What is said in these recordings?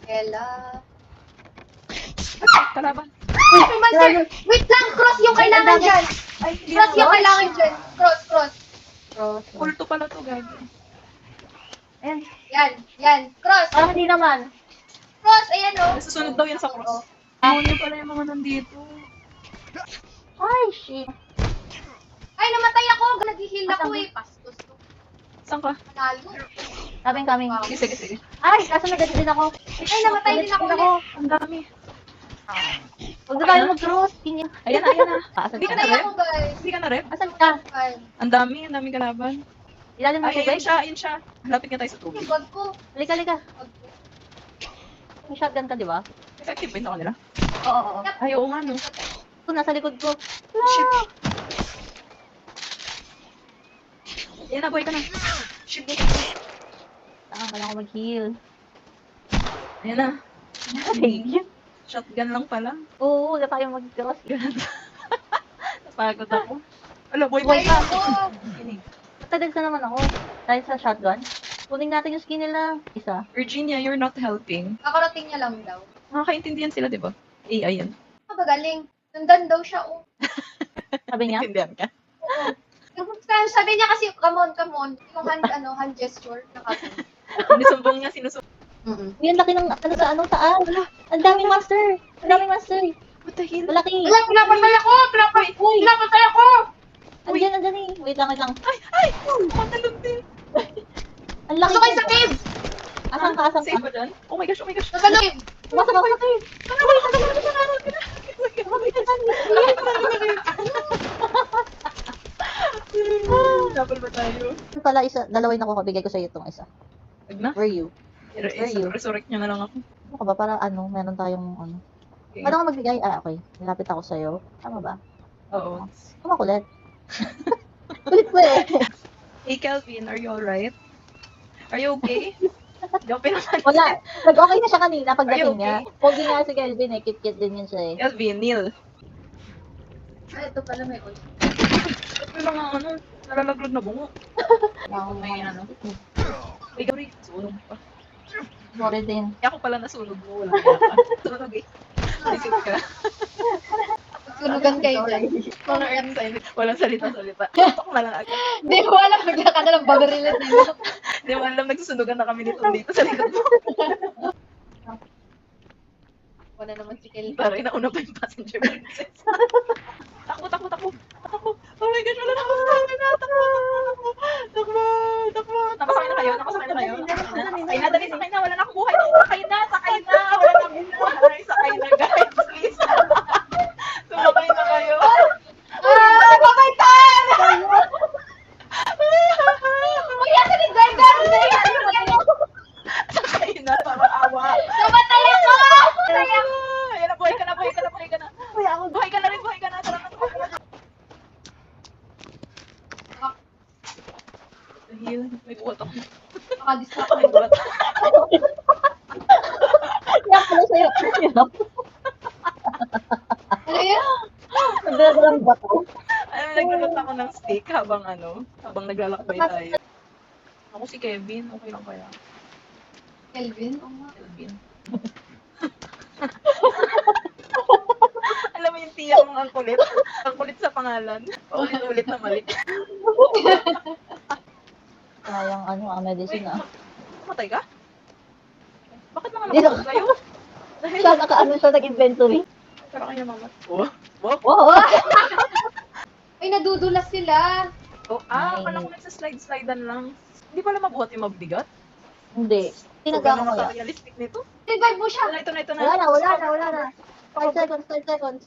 Ella. Kalaban. Wait, may monster! Wait lang! Cross yung kailangan dyan! Ay, hindi Cross yung na. kailangan dyan! Cross. Cross. Kulto pala to, gagi. Ayan. Yan. Cross! Parang hindi naman. Cross! Ayan o! Nasusunod daw yan sa cross. Oo. Demonyo pala yung mga nandito. Ay, shit. Ay, namatay ako! Nag-heal ako Asan eh. Pastos to. Saan ka? Manalo. Coming. Sige. Ay, kaso nagdadi din ako. Ay, namatay din ako ulit. Ang dami. Huwag na tayo mag-cross. Ganyan. Ayan na. Asan Hindi ka? ka na Namatay rep? ako guys. Hindi ka na rep? Asan ka? Fine. Ang daming kalaban. Ilalim mo Ay, tubig. ayun siya. Lapit nga tayo sa tubig. Bag ko. Halika. Bag ko. May shotgun ka, di ba? Effective ba yun sa kanila? Oo. Ay, oo nga, no. Ito, nasa likod ko. Shit. Ayan na, buhay ka na. Shit. Saan ka lang ako mag-heal? Ayan na. Thank you. Shotgun lang pala. Oo, wala tayong mag-cross. Napagod ako. Ala, buhay Ay, ka. ako. Matadal ka naman ako. Dahil sa shotgun. Kunin natin yung skin nila. Isa. Virginia, you're not helping. Kakarating niya lang daw. Nakakaintindihan sila, di ba? AI yan. Magaling. Nandun daw siya oh. Sabi niya? Intindihan ka? Sabi niya kasi, come on. Yung hand gesture. Sinusumbong niya, sinusumbong. Yung laki ng taas. Ang daming master. What the hell? Malaki. Wala, pinapatay ako! Pinapatay ako! Andyan eh. Wait lang. Ay! Matalon din. Ang laki. Pasok kayo sa cave! Asan ka? Safe ba dyan? Oh my gosh. Nasa cave! Pasok ako sa cave. Double ba tayo? Pala isa, dalawin ako kabigay ko sa iyo itong isa. Wag na. Where you? Where you? Resurrect niya na lang ako. Ano ka ba? Para meron tayong Okay. Paano ka magbigay? Okay. Nilapit ako sa'yo. Tama ba? Oo. Kumakulit. Kulit ko eh. Hey Kelvin, are you alright? Are you okay? Joke naman. Wala. Nag-okay na siya kanina Are you pagdating niya. Pogi nga si Kelvin eh. Cute din yun siya eh. Kelvin, Neil. Ay, ito pala may oil. May mga nalalaglog na bungo. May May gawin. Sunog pa. Sorry din. Kaya ako pala nasunog mo. Wala kaya ka. Sunog eh. Isip ka. Sunugan kayo dyan. Mga earth sign. Walang salita-salita. Tutok na lang agad. Hindi ko alam, bigla ka na lang bagarilan nila. Hindi mo alam, nagsusunugan na kami dito sa likod mo. Wala naman si Kelly. Parang inauna pa yung passenger princess. Takbo. Oh my gosh, wala na ako sa akin na. Takbo. Nakasakay na kayo. Sakay na. Wala na akong buhay. Sakay na. Wala na akong buhay. Sakay na, guys. Please. Sumakay na kayo. Babay time! Uy, asa ni Gargan? Sakay na. Parang awa. Namatay ako! Ayan na, buhay ka na. Uy, ako. Buhay ka na rin. Tara na. Dahil may buhat ako. Nakadistract May buhat. Kaya pala sa'yo. Ano yan? Nagdadalang bato. Naglalak ako ng stick habang naglalakbay tayo. Ako si Kevin, okay lang kaya? Kelvin? Kelvin. Alam mo yung tiyak mong ang kulit? Ang kulit sa pangalan. Paulit-ulit na mali. Sayang medicine ah. Matay ka? Bakit mga Dito. nakapag kayo? Dahil Siya siya nag-inventory. parang kanya mama. Oh. Wow. Wow! Ay, nadudulas sila. Oh, akala ko nagsa-slide-slidean lang. Hindi pala mabuhat yung mabigat. Hindi. So, Tinagawa ganun ko yan. ka-realistic nito? Revive mo siya. Ito na. Wala na. 5 seconds.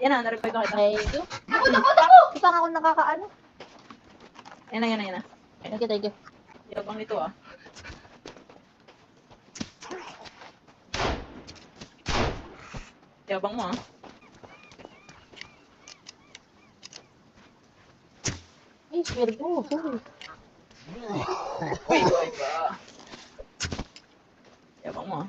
Yan na, na-reply ko kita. Okay. Ako! Isa nga ako nakakaano. Yan na. Thank you. Yabang nito ah. Yabang mo ah. Ay, swear ko. Sorry. Uy, ba? Yabang mo ah.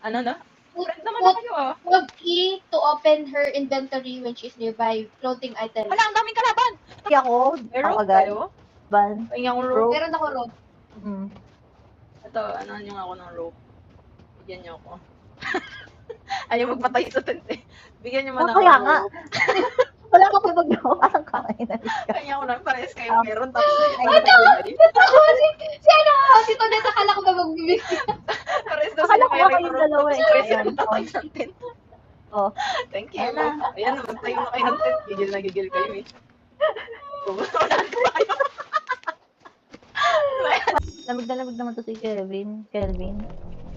Ano na? Friend naman na kayo ah. Huwag E to open her inventory when she's nearby clothing item. Wala, ang daming kalaban! Hindi ako. Meron Ako agad. kayo? Ban. Pahinga akong rope. Meron ako ron. Mm. Ito, ano nyo nga ako ng rope. Bigyan nyo ako. Ayaw magpatay sa tent eh. Bigyan nyo man ako Kaya ng nga. rope. Wala ka pa magawa. Asang kamay na. Kanya ko na, pares kayo meron. Tapos Ay, Ako, si ano, si Tonet, akala ko ba magbibig? pares daw Akala sila ko may ba ring kayong rope. dalawa Tapos eh. pares sila Ayan. magtatay sa tent. Oh. Thank you. Ayan na. Ayan, magtayo na kayo ng tent. Gigil na gigil kayo eh. Wala na kayo. Lamig na lamig naman to si Kelvin. Kelvin.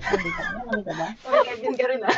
Lamig ka ba? Kevin ka rin ah.